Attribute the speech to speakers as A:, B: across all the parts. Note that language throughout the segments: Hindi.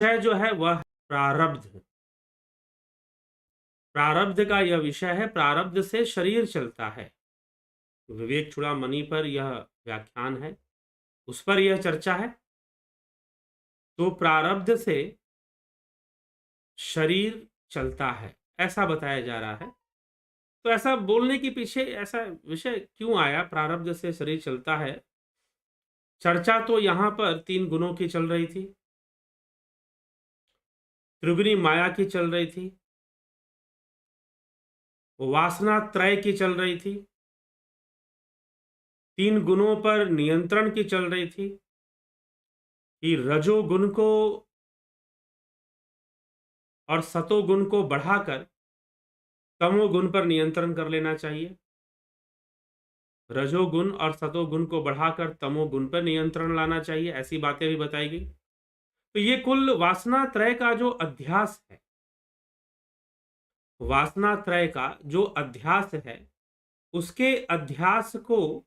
A: विषय जो है वह प्रारब्ध। प्रारब्ध का यह विषय है, प्रारब्ध से शरीर चलता है। विवेक चूड़ामणि पर यह व्याख्यान है, उस पर यह चर्चा है। तो प्रारब्ध से शरीर चलता है, ऐसा बताया जा रहा है। तो ऐसा बोलने के पीछे ऐसा विषय क्यों आया, प्रारब्ध से शरीर चलता है? चर्चा तो यहां पर 3 गुणों की चल रही थी, त्रिगुणी माया की चल रही थी, वासना त्रय की चल रही थी, 3 गुणों पर नियंत्रण की चल रही थी कि रजोगुण को और सतोगुण को बढ़ाकर तमोगुण पर नियंत्रण कर लेना चाहिए, रजोगुण और सतोगुण को बढ़ाकर तमोगुण पर नियंत्रण लाना चाहिए, ऐसी बातें भी बताई गई। तो ये कुल वासना त्रय का जो अध्यास है, वासना त्रय का जो अध्यास है, उसके अध्यास को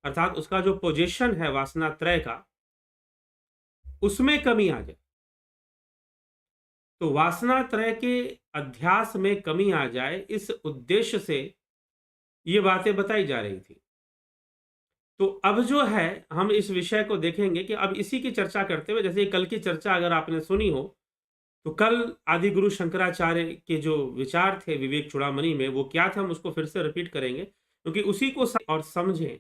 A: अर्थात उसका जो पोजीशन है वासना त्रय का, उसमें कमी आ जाए। तो वासना त्रय के अध्यास में कमी आ जाए, इस उद्देश्य से ये बातें बताई जा रही थी। तो अब जो है हम इस विषय को देखेंगे कि अब इसी की चर्चा करते हुए, जैसे कल की चर्चा अगर आपने सुनी हो, तो कल आदि गुरु शंकराचार्य के जो विचार थे विवेक चूड़ामणि में, वो क्या थे हम उसको फिर से रिपीट करेंगे, क्योंकि उसी को और समझें।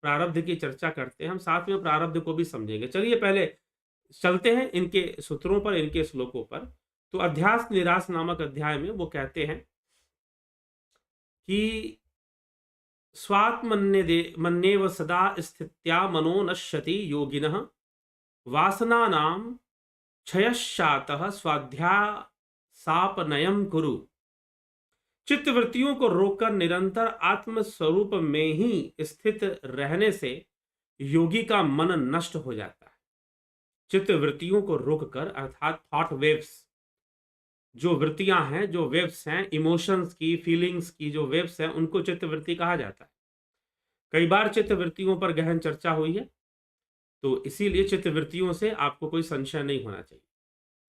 A: प्रारब्ध की चर्चा करते हैं हम, साथ में प्रारब्ध को भी समझेंगे। चलिए पहले चलते हैं इनके सूत्रों पर, इनके श्लोकों पर। तो अध्यास निराश नामक अध्याय में वो कहते हैं कि स्वात्मन्येव सदा स्थित्या मनो नश्यति योगिनः वासनानां क्षयश्चातः स्वाध्यासापनयम् कुरु। चित्तवृत्तियों को रोककर निरंतर आत्म स्वरूप में ही स्थित रहने से योगी का मन नष्ट हो जाता है। चित्तवृत्तियों को रोककर अर्थात थॉट वेव्स, जो वृत्तियां हैं, जो वेव्स हैं, इमोशंस की, फीलिंग्स की जो वेव्स हैं, उनको चित्तवृत्ति कहा जाता है। कई बार चित्तवृत्तियों पर गहन चर्चा हुई है, तो इसीलिए चित्तवृत्तियों से आपको कोई संशय नहीं होना चाहिए।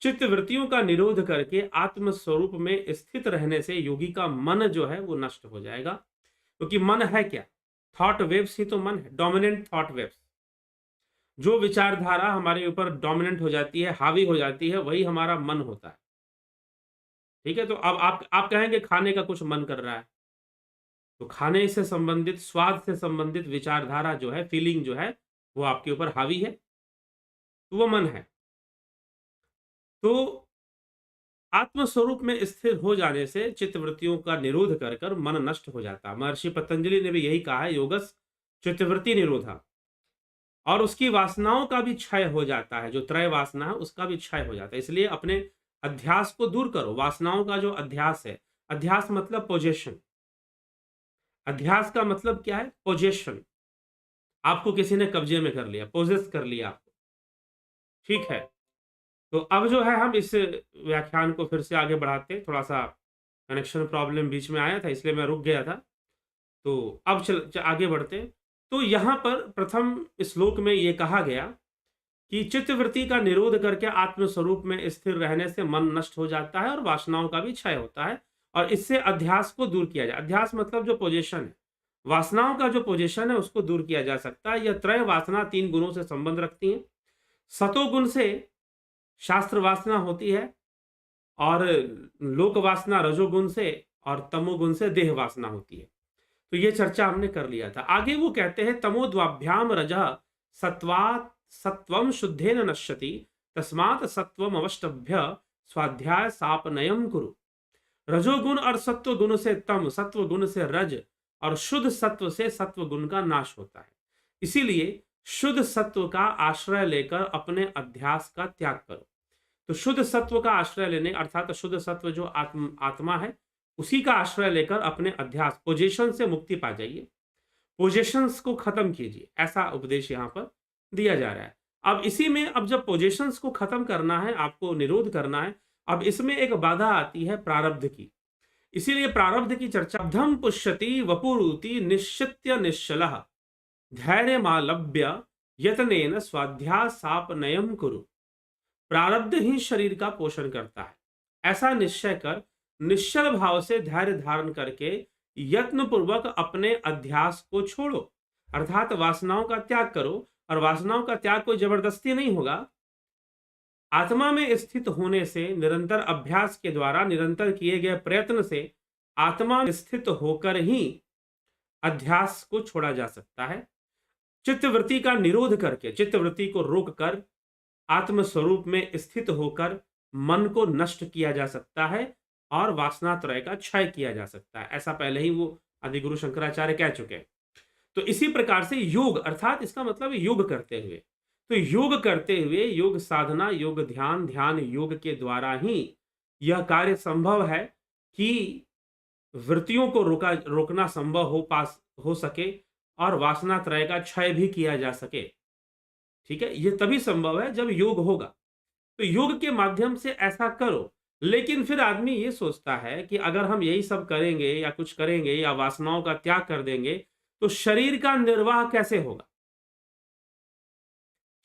A: चित्तवृत्तियों का निरोध करके आत्म स्वरूप में स्थित रहने से योगी का मन जो है वो नष्ट हो जाएगा। क्योंकि मन है क्या? थॉट वेव्स ही तो मन है, डोमिनेंट थॉट वेव्स। जो विचारधारा हमारे ऊपर डोमिनेंट हो जाती है, हावी हो जाती है, वही हमारा मन होता है। ठीक है, तो अब आप कहेंगे खाने का कुछ मन कर रहा है, तो खाने से संबंधित, स्वाद से संबंधित विचारधारा जो है, फीलिंग जो है, वो आपके ऊपर हावी है, तो वो मन है। तो आत्मस्वरूप में स्थिर हो जाने से चित्तवृत्तियों का निरोध कर कर मन नष्ट हो जाता है। महर्षि पतंजलि ने भी यही कहा है, योगस चित्तवृत्ति निरोधा। और उसकी वासनाओं का भी क्षय हो जाता है, जो त्रय वासना है उसका भी क्षय हो जाता है। इसलिए अपने अध्यास को दूर करो। वासनाओं का जो अध्यास है, अध्यास मतलब पोजेशन, अध्यास का मतलब क्या है? पोजेशन। आपको किसी ने कब्जे में कर लिया, पोजेस कर लिया आपको, ठीक है। तो अब जो है हम इस व्याख्यान को फिर से आगे बढ़ाते, थोड़ा सा कनेक्शन प्रॉब्लम बीच में आया था, इसलिए मैं रुक गया था। तो अब आगे बढ़ते। तो यहां पर प्रथम श्लोक में यह कहा गया कि चित्तवृत्ति का निरोध करके आत्मस्वरूप में स्थिर रहने से मन नष्ट हो जाता है और वासनाओं का भी क्षय होता है, और इससे अध्यास को दूर किया जाए। अध्यास मतलब जो पोजीशन है, वासनाओं का जो पोजीशन है उसको दूर किया जा सकता है। यह त्रय वासना 3 गुणों से संबंध रखती है। सतोगुण से शास्त्र वासना होती है, और लोक वासना रजोगुण से, और तमोगुण से देह वासना होती है। तो ये चर्चा हमने कर लिया था। आगे वो कहते हैं तमोद्वाभ्याम रजः सत्वात् सत्वम शुद्धेन नश्यति तस्मात् सत्वम अवष्टभ्य स्वाध्याय सापनयम कुरु। रजोगुण और सत्व गुण से तम, सत्व गुण से रज, और शुद्ध सत्व से सत्व गुण का नाश होता है। इसीलिए शुद्ध सत्व का आश्रय लेकर अपने अध्यास का त्याग करो। तो शुद्ध सत्व का आश्रय लेने, अर्थात शुद्ध सत्व जो आत्मा है, उसी का आश्रय लेकर अपने अध्यास, पोजीशन से मुक्ति पा जाइए, पोजीशंस को खत्म कीजिए, ऐसा उपदेश यहां पर दिया जा रहा है। अब इसी में, अब जब पोजीशंस को खत्म करना है, आपको निरोध करना है, अब इसमें एक बाधा आती है प्रारब्ध की। इसीलिए प्रारब्ध की चर्चा, धम पुष्यति वपुरुति निश्चित्य निश्चलः धैर्यमालभ्य यतनेन स्वाध्यासापनयम् कुरु। प्रारब्ध ही शरीर का पोषण करता है। ऐसा निश्चय कर निश्चल भाव से धैर्य धारण करके यत्न पूर्वक अपने अध्यास को छोड़ो, अर्थात वासनाओं का त्याग करो। और वासनाओं का त्याग कोई जबरदस्ती नहीं होगा। आत्मा में स्थित होने से, निरंतर अभ्यास के द्वारा, निरंतर किए गए प्रयत्न से आत्मा में स्थित होकर ही अध्यास को छोड़ा जा सकता है। चित्तवृत्ति का निरोध करके, चित्तवृत्ति को रोककर आत्म स्वरूप में स्थित होकर मन को नष्ट किया जा सकता है और वासनात्रय का क्षय किया जा सकता है। ऐसा पहले ही वो आदिगुरु शंकराचार्य कह चुके हैं। तो इसी प्रकार से योग, अर्थात इसका मतलब योग करते हुए, तो योग करते हुए, योग साधना, योग ध्यान, ध्यान योग के द्वारा ही यह कार्य संभव है कि वृत्तियों को रोकना संभव हो सके और वासनात्रय का क्षय भी किया जा सके। ठीक है, ये तभी संभव है जब योग होगा। तो योग के माध्यम से ऐसा करो। लेकिन फिर आदमी ये सोचता है कि अगर हम यही सब करेंगे या कुछ करेंगे या वासनाओं का त्याग कर देंगे तो शरीर का निर्वाह कैसे होगा?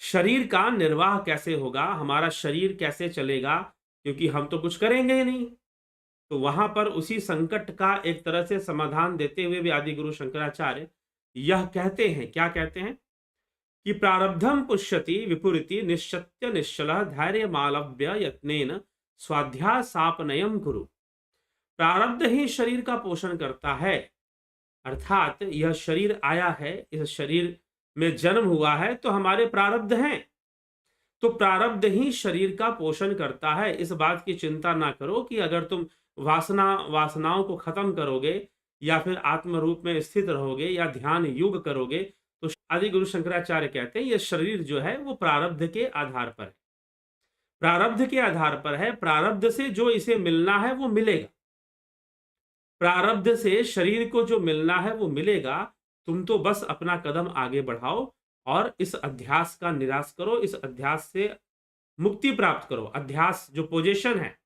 A: शरीर का निर्वाह कैसे होगा? हमारा शरीर कैसे चलेगा? क्योंकि हम तो कुछ करेंगे ही नहीं। तो वहां पर उसी संकट का एक तरह से समाधान देते हुए भी आदिगुरु शंकराचार्य यह कहते हैं, क्या कहते हैं कि प्रारब्धम पुष्यति विपुरिति निश्चत्य निश्चलः धैर्य मालव्य यत्नेन स्वाध्यासापनयम कुरु। प्रारब्ध ही शरीर का पोषण करता है, अर्थात यह शरीर आया है, इस शरीर में जन्म हुआ है तो हमारे प्रारब्ध हैं। तो प्रारब्ध ही शरीर का पोषण करता है। इस बात की चिंता ना करो कि अगर तुम वासनाओं को खत्म करोगे या फिर आत्म रूप में स्थित रहोगे या ध्यान योग करोगे तो आदि गुरु शंकराचार्य कहते हैं यह शरीर जो है वो प्रारब्ध के आधार पर है। प्रारब्ध के आधार पर है। प्रारब्ध से जो इसे मिलना है वो मिलेगा। प्रारब्ध से शरीर को जो मिलना है वो मिलेगा। तुम तो बस अपना कदम आगे बढ़ाओ और इस अध्यास का निराश करो, इस अध्यास से मुक्ति प्राप्त करो। अध्यास जो पोजीशन है,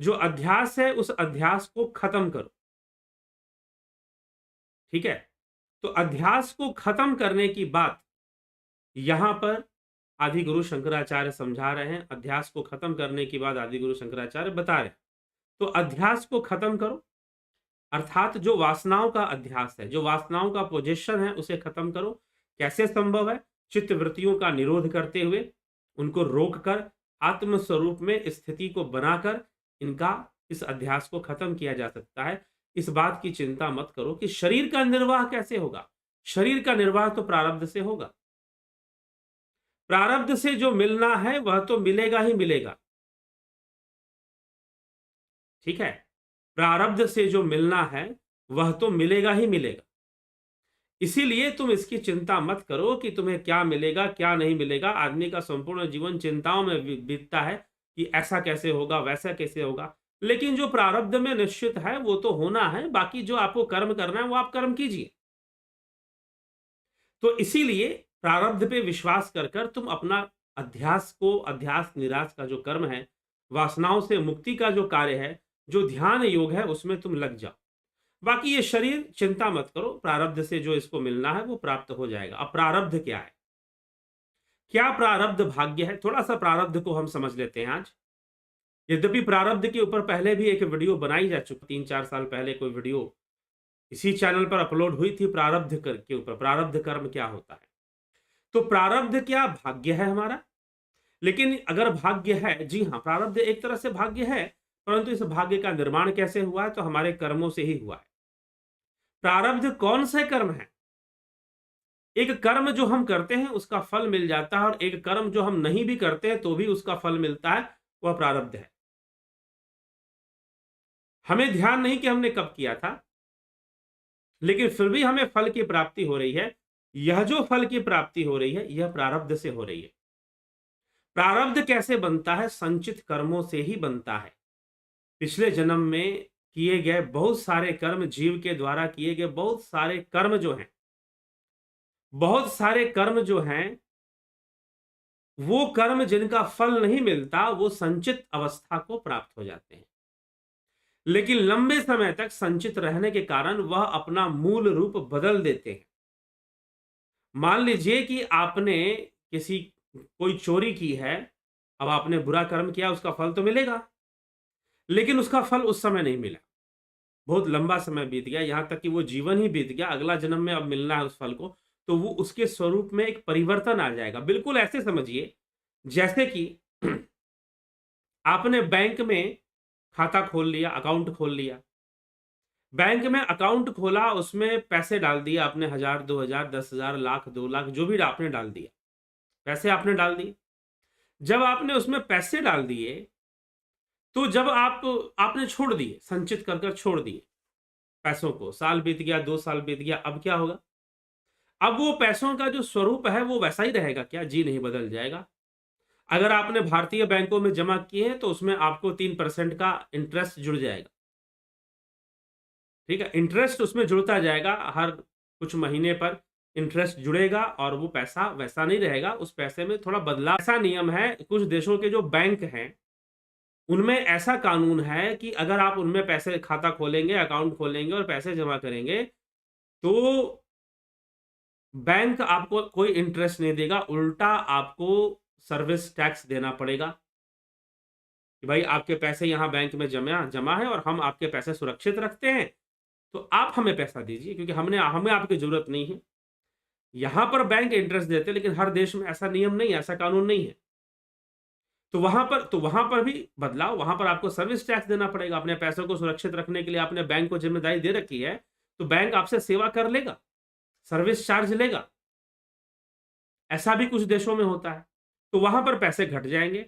A: जो अध्यास है, उस अध्यास को खत्म करो। ठीक है, तो अध्यास को खत्म करने की बात यहां पर आदि गुरु शंकराचार्य समझा रहे हैं। अध्यास को खत्म करने की बात आदि गुरु शंकराचार्य बता रहे हैं। तो अध्यास को खत्म करो, अर्थात जो वासनाओं का अध्यास है, जो वासनाओं का पोजीशन है, उसे खत्म करो। कैसे संभव है? चित्त वृत्तियों का निरोध करते हुए, उनको रोककर आत्म स्वरूप में स्थिति को बनाकर इनका इस अध्यास को खत्म किया जा सकता है। इस बात की चिंता मत करो कि शरीर का निर्वाह कैसे होगा। शरीर का निर्वाह तो प्रारब्ध से होगा। प्रारब्ध से जो मिलना है वह तो मिलेगा ही मिलेगा। ठीक है, प्रारब्ध से जो मिलना है वह तो मिलेगा ही मिलेगा। इसीलिए तुम इसकी चिंता मत करो कि तुम्हें क्या मिलेगा क्या नहीं मिलेगा। आदमी का संपूर्ण जीवन चिंताओं में बीतता है कि ऐसा कैसे होगा, वैसा कैसे होगा। लेकिन जो प्रारब्ध में निश्चित है वो तो होना है। बाकी जो आपको कर्म करना है वो आप कर्म कीजिए। तो इसीलिए प्रारब्ध पे विश्वास कर तुम अपना अध्यास निराश का जो कर्म है, वासनाओं से मुक्ति का जो कार्य है, जो ध्यान योग है, उसमें तुम लग जाओ। बाकी ये शरीर चिंता मत करो, प्रारब्ध से जो इसको मिलना है वो प्राप्त हो जाएगा। अब प्रारब्ध क्या है? क्या प्रारब्ध भाग्य है? थोड़ा सा प्रारब्ध को हम समझ लेते हैं आज। यद्यपि प्रारब्ध के ऊपर पहले भी एक वीडियो बनाई जा चुकी, 3-4 साल पहले कोई वीडियो इसी चैनल पर अपलोड हुई थी प्रारब्ध कर के ऊपर, प्रारब्ध कर्म क्या होता है। तो प्रारब्ध क्या भाग्य है हमारा? लेकिन अगर भाग्य है, जी हाँ, प्रारब्ध एक तरह से भाग्य है, परंतु इस भाग्य का निर्माण कैसे हुआ है? तो हमारे कर्मों से ही हुआ है। प्रारब्ध कौन से कर्म है? एक कर्म जो हम करते हैं उसका फल मिल जाता है, और एक कर्म जो हम नहीं भी करते हैं तो भी उसका फल मिलता है, वह प्रारब्ध है। हमें ध्यान नहीं कि हमने कब किया था, लेकिन फिर भी हमें फल की प्राप्ति हो रही है। यह जो फल की प्राप्ति हो रही है यह प्रारब्ध से हो रही है। प्रारब्ध कैसे बनता है? संचित कर्मों से ही बनता है। पिछले जन्म में किए गए बहुत सारे कर्म, जीव के द्वारा किए गए बहुत सारे कर्म जो हैं, बहुत सारे कर्म जो हैं, वो कर्म जिनका फल नहीं मिलता वो संचित अवस्था को प्राप्त हो जाते हैं। लेकिन लंबे समय तक संचित रहने के कारण वह अपना मूल रूप बदल देते हैं। मान लीजिए कि आपने कोई चोरी की है अब आपने बुरा कर्म किया, उसका फल तो मिलेगा, लेकिन उसका फल उस समय नहीं मिला। बहुत लंबा समय बीत गया, यहाँ तक कि वो जीवन ही बीत गया, अगला जन्म में अब मिलना है उस फल को, तो वो उसके स्वरूप में एक परिवर्तन आ जाएगा। बिल्कुल ऐसे समझिए जैसे कि आपने बैंक में खाता खोल लिया, अकाउंट खोल लिया। बैंक में अकाउंट खोला, उसमें पैसे डाल दिए आपने, 1000, 2000, 10,000, लाख, 2 लाख, जो भी आपने डाल दिया। पैसे आपने डाल दिए। जब आपने उसमें पैसे डाल दिए, तो जब आपने छोड़ दिए, संचित कर छोड़ दिए पैसों को, साल बीत गया, 2 साल बीत गया, अब क्या होगा? अब वो पैसों का जो स्वरूप है वो वैसा ही रहेगा क्या? जी नहीं, बदल जाएगा। अगर आपने भारतीय बैंकों में जमा किए हैं तो उसमें आपको 3% का इंटरेस्ट जुड़ जाएगा। ठीक है? इंटरेस्ट उसमें जुड़ता जाएगा, हर कुछ महीने पर इंटरेस्ट जुड़ेगा और वो पैसा वैसा नहीं रहेगा, उस पैसे में थोड़ा बदलाव। ऐसा नियम है, कुछ देशों के जो बैंक हैं, उनमें ऐसा कानून है कि अगर आप उनमें पैसे खाता खोलेंगे, अकाउंट खोलेंगे और पैसे जमा करेंगे, तो बैंक आपको कोई इंटरेस्ट नहीं देगा, उल्टा आपको सर्विस टैक्स देना पड़ेगा कि भाई आपके पैसे यहाँ बैंक में जमा है और हम आपके पैसे सुरक्षित रखते हैं, तो आप हमें पैसा दीजिए, क्योंकि हमें आपकी जरूरत नहीं है। यहां पर बैंक इंटरेस्ट देते हैं, लेकिन हर देश में ऐसा नियम नहीं है, ऐसा कानून नहीं है। तो वहां पर भी बदलाव, वहां पर आपको सर्विस टैक्स देना पड़ेगा। अपने पैसों को सुरक्षित रखने के लिए आपने बैंक को जिम्मेदारी दे रखी है, तो बैंक आपसे सेवा कर लेगा, सर्विस चार्ज लेगा। ऐसा भी कुछ देशों में होता है, तो वहां पर पैसे घट जाएंगे।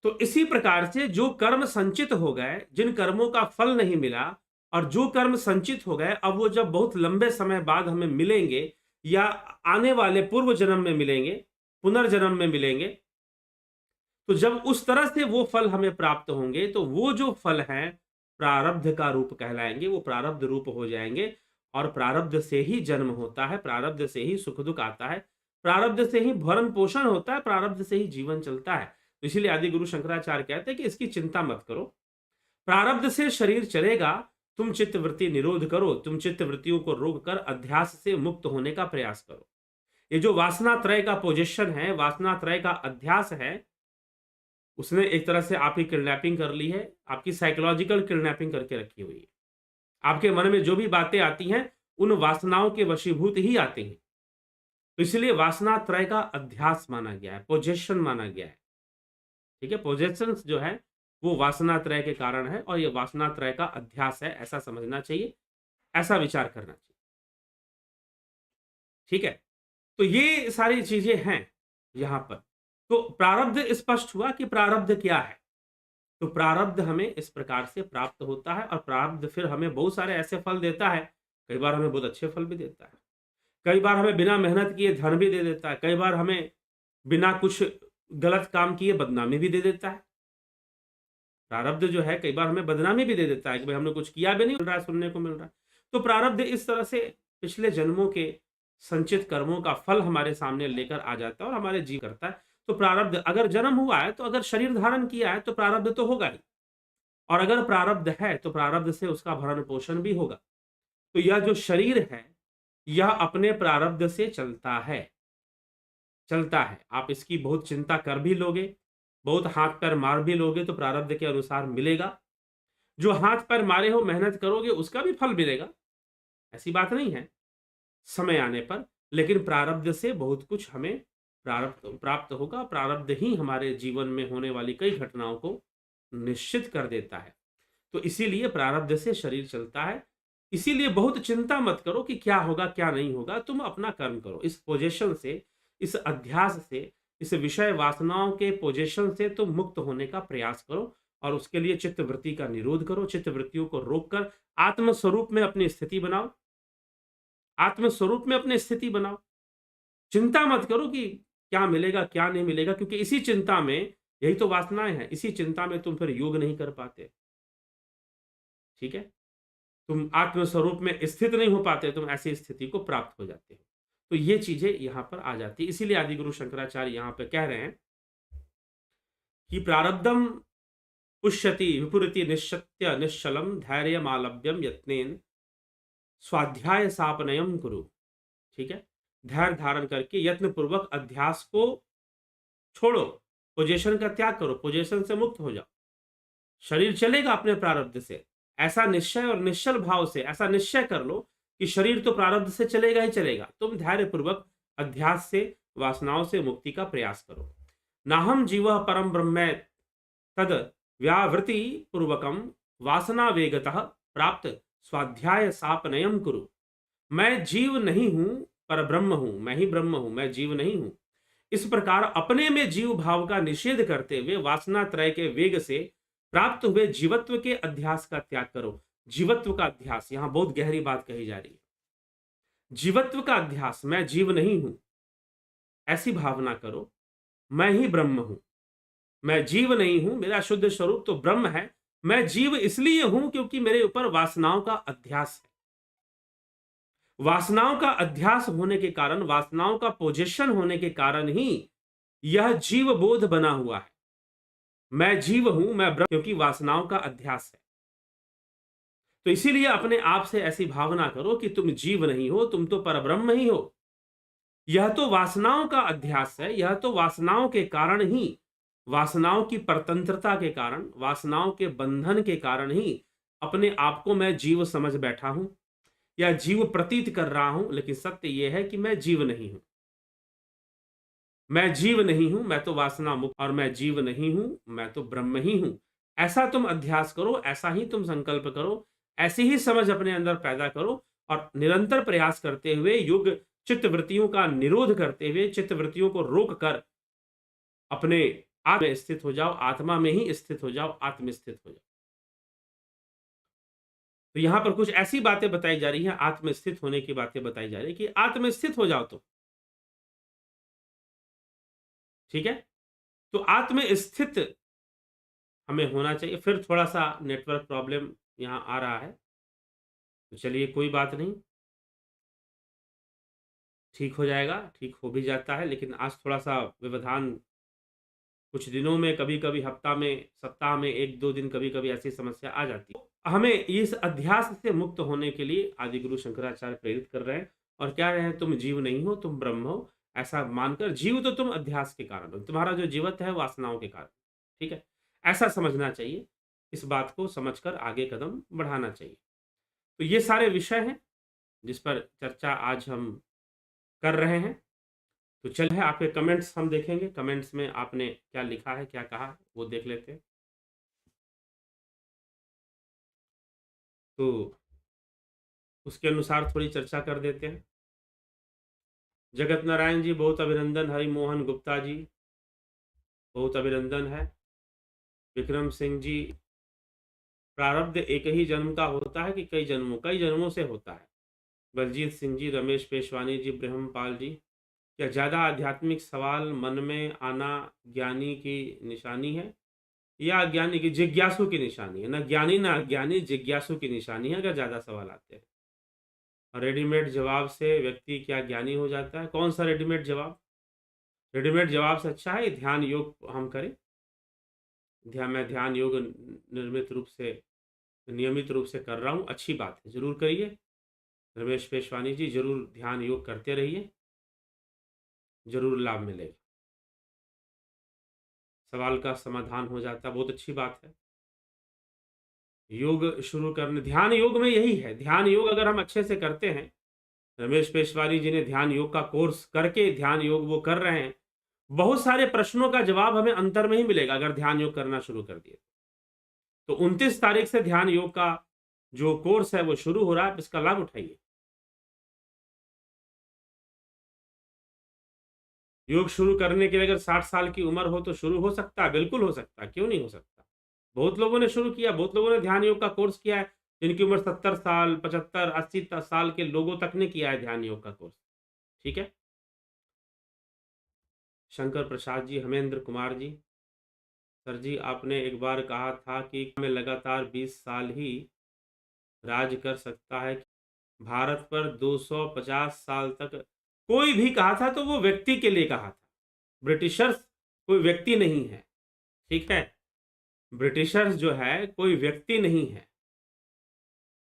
A: तो इसी प्रकार से जो कर्म संचित हो गए, जिन कर्मों का फल नहीं मिला, और जो कर्म संचित हो गए, अब वो जब बहुत लंबे समय बाद हमें मिलेंगे या आने वाले पूर्व जन्म में मिलेंगे, पुनर्जन्म में मिलेंगे, तो जब उस तरह से वो फल हमें प्राप्त होंगे, तो वो जो फल हैं प्रारब्ध का रूप कहलाएंगे, वो प्रारब्ध रूप हो जाएंगे। और प्रारब्ध से ही जन्म होता है, प्रारब्ध से ही सुख दुख आता है, प्रारब्ध से ही भरण पोषण होता है, प्रारब्ध से ही जीवन चलता है। तो इसीलिए आदि गुरु शंकराचार्य कहते हैं कि इसकी चिंता मत करो, प्रारब्ध से शरीर चलेगा, तुम चित्त वृत्ति निरोध करो, तुम चित्त वृत्तियों को रोक कर अध्यास से मुक्त होने का प्रयास करो। ये जो वासना त्रय का पोजीशन है, वासना त्रय का अध्यास है, उसने एक तरह से आपकी किडनैपिंग कर ली है, आपकी साइकोलॉजिकल किडनैपिंग करके रखी हुई है। आपके मन में जो भी बातें आती हैं, उन वासनाओं के वशीभूत ही आती हैं। तो इसलिए वासना त्रय का अध्यास माना गया है, पोजेशन माना गया है। ठीक है? पोजेशन जो है वो वासना त्रय के कारण है, और ये वासना त्रय का अध्यास है, ऐसा समझना चाहिए, ऐसा विचार करना चाहिए। ठीक है? तो ये सारी चीजें हैं यहां पर। तो प्रारब्ध स्पष्ट हुआ कि प्रारब्ध क्या है। तो प्रारब्ध हमें इस प्रकार से प्राप्त होता है, और प्रारब्ध फिर हमें बहुत सारे ऐसे फल देता है। कई बार हमें बहुत अच्छे फल भी देता है, कई बार हमें बिना मेहनत किए धन भी दे देता है, कई बार हमें बिना कुछ गलत काम किए बदनामी भी दे देता है। प्रारब्ध जो है कई बार हमें बदनामी भी दे देता है कि भाई हमने कुछ किया भी नहीं, मिल रहा है, सुनने को मिल रहा है। तो प्रारब्ध इस तरह से पिछले जन्मों के संचित कर्मों का फल हमारे सामने लेकर आ जाता है और हमारे जीव करता है। तो प्रारब्ध, अगर जन्म हुआ है, तो अगर शरीर धारण किया है, तो प्रारब्ध तो होगा ही, और अगर प्रारब्ध है तो प्रारब्ध से उसका भरण पोषण भी होगा। तो यह जो शरीर है, यह अपने प्रारब्ध से चलता है, चलता है। आप इसकी बहुत चिंता कर भी लोगे, बहुत हाथ पैर मार भी लोगे, तो प्रारब्ध के अनुसार मिलेगा। जो हाथ पैर मारे हो, मेहनत करोगे, उसका भी फल मिलेगा, ऐसी बात नहीं है, समय आने पर। लेकिन प्रारब्ध से बहुत कुछ हमें प्रारब्ध प्राप्त होगा। प्रारब्ध ही हमारे जीवन में होने वाली कई घटनाओं को निश्चित कर देता है। तो इसीलिए प्रारब्ध से शरीर चलता है। इसीलिए बहुत चिंता मत करो कि क्या होगा क्या नहीं होगा, तुम अपना कर्म करो। इस पोजीशन से, इस अध्यास से, इस विषय वासनाओं के पोजीशन से तुम मुक्त होने का प्रयास करो, और उसके लिए चित्त वृत्ति का निरोध करो, चित्त वृत्तियों को रोककर आत्म स्वरूप में अपनी स्थिति बनाओ, आत्म स्वरूप में अपनी स्थिति बनाओ। चिंता मत करो कि क्या मिलेगा क्या नहीं मिलेगा, क्योंकि इसी चिंता में, यही तो वासनाएं हैं, इसी चिंता में तुम फिर योग नहीं कर पाते। ठीक है? तुम आत्म स्वरूप में स्थित नहीं हो पाते, तुम ऐसी स्थिति को प्राप्त हो जाते हो। तो ये चीजें यहां पर आ जाती है। इसीलिए आदि गुरु शंकराचार्य यहां पे कह रहे हैं कि प्रारब्धम पुष्यति विपुरिति निश्चत्य निश्चलम धैर्यमालभ्यम यत्नेन स्वाध्याय सापनयम कुरु। ठीक है? धैर्य धारण करके यत्न पूर्वक अध्यास को छोड़ो, पोजेशन का त्याग करो, पोजेशन से मुक्त हो जाओ। शरीर चलेगा अपने प्रारब्ध से, ऐसा निश्चय और निश्चल भाव से ऐसा निश्चय कर लो कि शरीर तो प्रारब्ध से चलेगा ही चलेगा। तुम धैर्य पूर्वक अध्यास से, वासनाओं से मुक्ति का प्रयास करो। नाहम जीव परम ब्रह्म तद व्यावृति पूर्वकम वासना वेगतः प्राप्त स्वाध्याय सापनयम कुरु। मैं जीव नहीं हूं, पर ब्रह्म हूं, मैं ही ब्रह्म हूं, मैं जीव नहीं हूं। इस प्रकार अपने में जीव भाव का निषेध करते हुए वासना त्रय के वेग से प्राप्त हुए जीवत्व के अध्यास का त्याग करो। जीवत्व का अध्यास, यहां बहुत गहरी बात कही जा रही है। जीवत्व का अध्यास, मैं जीव नहीं हूं, ऐसी भावना करो। मैं ही ब्रह्म हूं, मैं जीव नहीं हूं, मेरा शुद्ध स्वरूप तो ब्रह्म है। मैं जीव इसलिए हूं क्योंकि मेरे ऊपर वासनाओं का अध्यास है। वासनाओं का अध्यास होने के कारण, वासनाओं का पोजेशन होने के कारण ही यह जीव बोध बना हुआ है। मैं जीव हूं, मैं ब्रह्म, क्योंकि वासनाओं का अध्यास है। तो इसीलिए अपने आप से ऐसी भावना करो कि तुम जीव नहीं हो, तुम तो परब्रह्म ही हो। यह तो वासनाओं का अध्यास है, यह तो वासनाओं के कारण ही, वासनाओं की परतंत्रता के कारण, वासनाओं के बंधन के कारण ही अपने आप को मैं जीव समझ बैठा हूं या जीव प्रतीत कर रहा हूं। लेकिन सत्य यह है कि मैं जीव नहीं हूं, मैं जीव नहीं हूं, मैं तो वासना मुक्त, और मैं जीव नहीं हूं, मैं तो ब्रह्म ही हूं। ऐसा तुम अध्यास करो, ऐसा ही तुम संकल्प करो, ऐसी ही समझ अपने अंदर पैदा करो, और निरंतर प्रयास करते हुए, युग चित्त वृत्तियों का निरोध करते हुए, चित्त वृत्तियों को रोक कर अपने आत्म में स्थित हो जाओ, आत्मा में ही स्थित हो जाओ, आत्म स्थित हो जाओ। तो यहां पर कुछ ऐसी बातें बताई जा रही हैं, आत्मस्थित होने की बातें बताई जा रही है कि आत्मस्थित हो जाओ। तो ठीक है, तो आत्मस्थित हमें होना चाहिए। फिर थोड़ा सा नेटवर्क प्रॉब्लम यहां आ रहा है, तो चलिए कोई बात नहीं, ठीक हो जाएगा, ठीक हो भी जाता है। लेकिन आज थोड़ा सा व्यवधान, कुछ दिनों में, कभी कभी हफ्ता में, सप्ताह में एक दो दिन कभी कभी ऐसी समस्या आ जाती है। हमें इस अध्यास से मुक्त होने के लिए आदि गुरु शंकराचार्य प्रेरित कर रहे हैं, और क्या रहे हैं, तुम जीव नहीं हो, तुम ब्रह्म हो, ऐसा मानकर। जीव तो तुम अध्यास के कारण हो, तुम्हारा जो जीवत्व है वासनाओं के कारण। ठीक है, ऐसा समझना चाहिए, इस बात को समझकर आगे कदम बढ़ाना चाहिए। तो ये सारे विषय हैं जिस पर चर्चा आज हम कर रहे हैं। तो चलिए आपके कमेंट्स हम देखेंगे, कमेंट्स में आपने क्या लिखा है, क्या कहा है, वो देख लेते हैं। तो उसके अनुसार थोड़ी चर्चा कर देते हैं। जगत नारायण जी बहुत अभिनंदन, हरिमोहन गुप्ता जी बहुत अभिनंदन है। विक्रम सिंह जी, प्रारब्ध एक ही जन्म का होता है कि कई जन्मों से होता है। बलजीत सिंह जी, रमेश पेशवानी जी, ब्रह्मपाल जी, क्या ज़्यादा आध्यात्मिक सवाल मन में आना ज्ञानी की निशानी है या अज्ञानी की? जिज्ञासु की निशानी है, ना ज्ञानी ना अज्ञानी, जिज्ञासु की निशानी है अगर ज़्यादा सवाल आते हैं। रेडीमेड जवाब से व्यक्ति क्या ज्ञानी हो जाता है? कौन सा रेडीमेड जवाब? रेडीमेड जवाब से अच्छा है ध्यान योग हम करें। मैं ध्यान योग नियमित रूप से कर रहा हूँ, अच्छी बात है, जरूर करिए। रमेश पेशवानी जी, जरूर ध्यान योग करते रहिए, जरूर लाभ मिलेगा, सवाल का समाधान हो जाता, बहुत अच्छी बात है। योग शुरू करने, ध्यान योग में यही है, ध्यान योग अगर हम अच्छे से करते हैं, रमेश पेशवारी जी ने ध्यान योग का कोर्स करके ध्यान योग वो कर रहे हैं, बहुत सारे प्रश्नों का जवाब हमें अंतर में ही मिलेगा अगर ध्यान योग करना शुरू कर दिए। तो 29 तारीख से ध्यान योग का जो कोर्स है वो शुरू हो रहा है, इसका लाभ उठाइए। योग शुरू करने के लिए अगर 60 साल की उम्र हो तो शुरू हो सकता है, बिल्कुल हो सकता है, क्यों नहीं हो सकता। बहुत लोगों ने शुरू किया, बहुत लोगों ने ध्यान योग का कोर्स किया है, जिनकी उम्र 70 साल, 75, 80 साल के लोगों तक ने किया है ध्यान योग का कोर्स। ठीक है, शंकर प्रसाद जी, हेमेंद्र कुमार जी, सर जी आपने एक बार कहा था कि मैं लगातार 20 साल ही राज कर सकता है भारत पर, 250 साल तक कोई भी कहा था तो वो व्यक्ति के लिए कहा था, ब्रिटिशर्स कोई व्यक्ति नहीं है। ठीक है, ब्रिटिशर्स जो है कोई व्यक्ति नहीं है।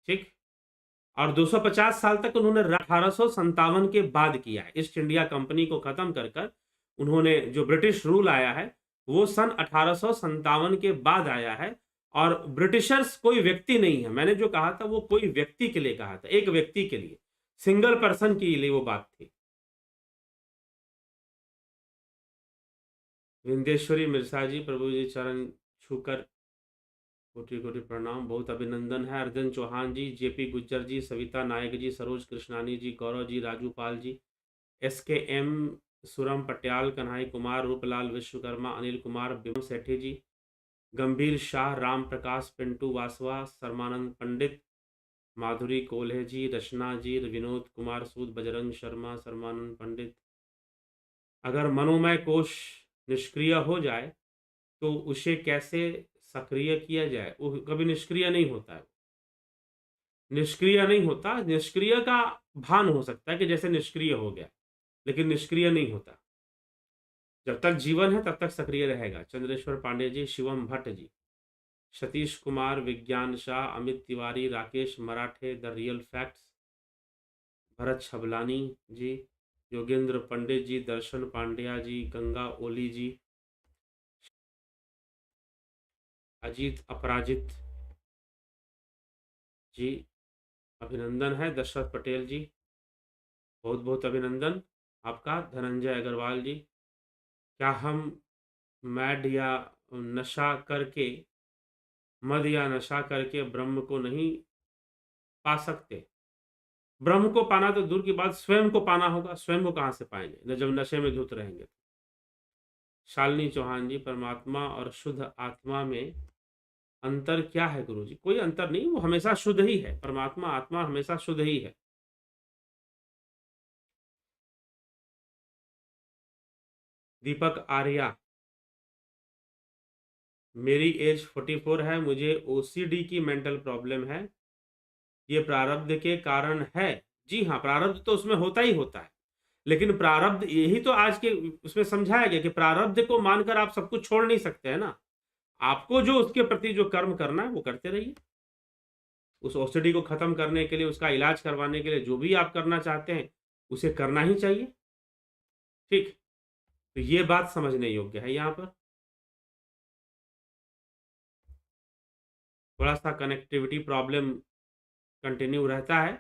A: ठीक, और 250 साल तक उन्होंने 1857 के बाद किया है, ईस्ट इंडिया कंपनी को खत्म कर कर उन्होंने जो ब्रिटिश रूल आया है वो सन 1857 के बाद आया है, और ब्रिटिशर्स कोई व्यक्ति नहीं है। मैंने जो कहा था वो कोई व्यक्ति के लिए कहा था, एक व्यक्ति के लिए, सिंगल पर्सन के लिए वो बात थी। विंदेश्वरी मिर्जा जी, प्रभु जी चरण छूकर कोटि कोटि प्रणाम, बहुत अभिनंदन है। अर्जुन चौहान जी, जेपी गुज्जर जी, सविता नायक जी, सरोज कृष्णानी जी, गौरव जी, राजू पाल जी, SKM सुरम पटियाल, कन्हई कुमार, रूपलाल विश्वकर्मा, अनिल कुमार, बिमल सेठी जी, गंभीर शाह, राम प्रकाश, पिंटू वासवा, शर्मानंद पंडित, माधुरी कोल्हे जी, रचना जी, विनोद कुमार सूद, बजरंग शर्मा, शर्मानंद पंडित। अगर मनोमय कोश निष्क्रिय हो जाए तो उसे कैसे सक्रिय किया जाए? वो कभी निष्क्रिय नहीं होता है, निष्क्रिय नहीं होता। निष्क्रिय का भान हो सकता है कि जैसे निष्क्रिय हो गया, लेकिन निष्क्रिय नहीं होता। जब तक जीवन है तब तक सक्रिय रहेगा। चंद्रेश्वर पांडे जी, शिवम भट्ट जी, सतीश कुमार, विज्ञान Shah, Amit Tiwari, Rakesh Marathe, the real facts, Bharat Chhablani ji, Yogendra Pandit ji, Darshan Pandya ji, Ganga Oli ji, Ajit Aparajit ji, अभिनंदन है। दशरथ पटेल जी, बहुत बहुत अभिनंदन आपका। धनंजय अग्रवाल जी, क्या हम मैड या नशा करके मद या नशा करके ब्रह्म को नहीं पा सकते? ब्रह्म को पाना तो दूर की बात, स्वयं को पाना होगा। स्वयं को कहाँ से पाएंगे न जब नशे में धुत रहेंगे तो। शालिनी चौहान जी, परमात्मा और शुद्ध आत्मा में अंतर क्या है गुरु जी? कोई अंतर नहीं, वो हमेशा शुद्ध ही है। परमात्मा आत्मा हमेशा शुद्ध ही है। दीपक आर्या, मेरी एज 44 है, मुझे OCD की मेंटल प्रॉब्लम है, ये प्रारब्ध के कारण है? जी हाँ, प्रारब्ध तो उसमें होता ही होता है, लेकिन प्रारब्ध यही तो आज के उसमें समझाया गया कि प्रारब्ध को मानकर आप सब कुछ छोड़ नहीं सकते हैं ना। आपको जो उसके प्रति जो कर्म करना है वो करते रहिए। उस OCD को खत्म करने के लिए, उसका इलाज करवाने के लिए जो भी आप करना चाहते हैं उसे करना ही चाहिए। ठीक, तो ये बात समझने योग्य है। यहाँ पर थोड़ा सा कनेक्टिविटी प्रॉब्लम कंटिन्यू रहता है,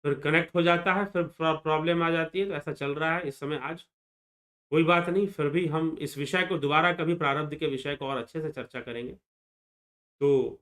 A: फिर कनेक्ट हो जाता है, फिर प्रॉब्लम आ जाती है। तो ऐसा चल रहा है इस समय आज। कोई बात नहीं, फिर भी हम इस विषय को दोबारा कभी प्रारब्ध के विषय को और अच्छे से चर्चा करेंगे। तो